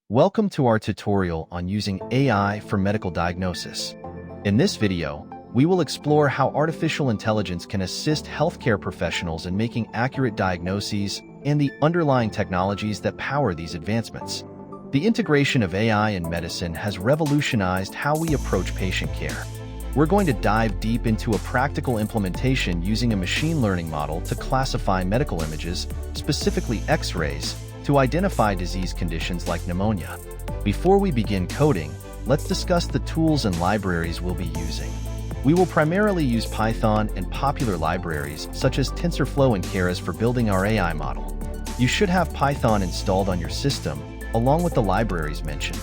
Welcome to our tutorial on using AI for medical diagnosis. In this video, we will explore how artificial intelligence can assist healthcare professionals in making accurate diagnoses and the underlying technologies that power these advancements. The integration of AI in medicine has revolutionized how we approach patient care. We're going to dive deep into a practical implementation using a machine learning model to classify medical images, specifically X-rays, to identify disease conditions like pneumonia. Before we begin coding, let's discuss the tools and libraries we'll be using. We will primarily use Python and popular libraries such as TensorFlow and Keras for building our AI model. You should have Python installed on your system, along with the libraries mentioned.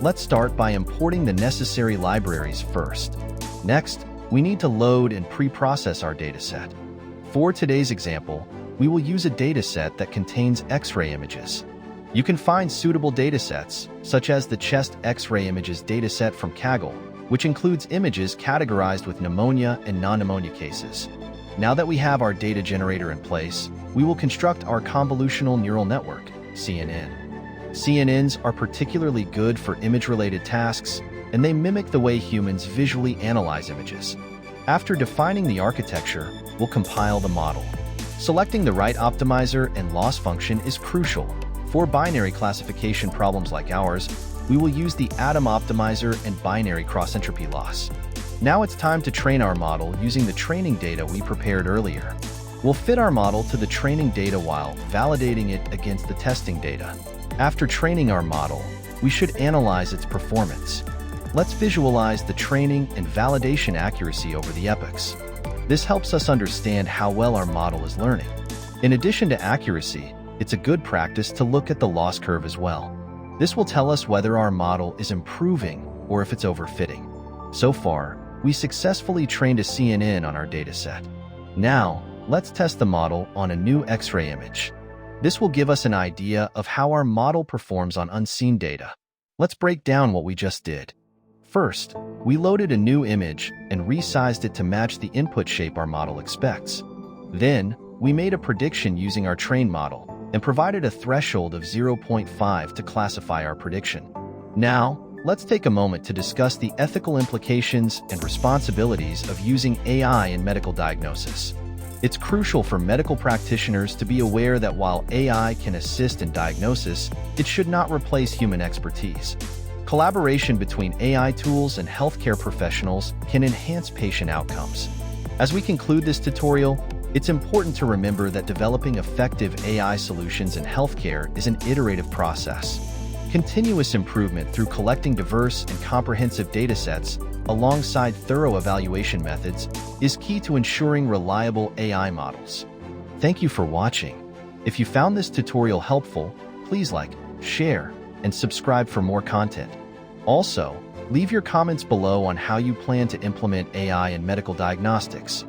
Let's start by importing the necessary libraries first. Next, we need to load and pre-process our dataset. For today's example, we will use a dataset that contains X-ray images. You can find suitable datasets, such as the chest X-ray images dataset from Kaggle, which includes images categorized with pneumonia and non-pneumonia cases. Now that we have our data generator in place, we will construct our convolutional neural network, CNN. CNNs are particularly good for image-related tasks, and they mimic the way humans visually analyze images. After defining the architecture, we'll compile the model. Selecting the right optimizer and loss function is crucial. For binary classification problems like ours, we will use the Atom optimizer and binary cross-entropy loss. Now it's time to train our model using the training data we prepared earlier. We'll fit our model to the training data while validating it against the testing data. After training our model, we should analyze its performance. Let's visualize the training and validation accuracy over the epochs. This helps us understand how well our model is learning. In addition to accuracy, it's a good practice to look at the loss curve as well. This will tell us whether our model is improving or if it's overfitting. So far, we successfully trained a CNN on our dataset. Now, let's test the model on a new X-ray image. This will give us an idea of how our model performs on unseen data. Let's break down what we just did. First, we loaded a new image and resized it to match the input shape our model expects. Then, we made a prediction using our trained model and provided a threshold of 0.5 to classify our prediction. Now, let's take a moment to discuss the ethical implications and responsibilities of using AI in medical diagnosis. It's crucial for medical practitioners to be aware that while AI can assist in diagnosis, it should not replace human expertise. Collaboration between AI tools and healthcare professionals can enhance patient outcomes. As we conclude this tutorial, it's important to remember that developing effective AI solutions in healthcare is an iterative process. Continuous improvement through collecting diverse and comprehensive datasets alongside thorough evaluation methods is key to ensuring reliable AI models. Thank you for watching. If you found this tutorial helpful, please like, share, and subscribe for more content. Also, leave your comments below on how you plan to implement AI in medical diagnostics.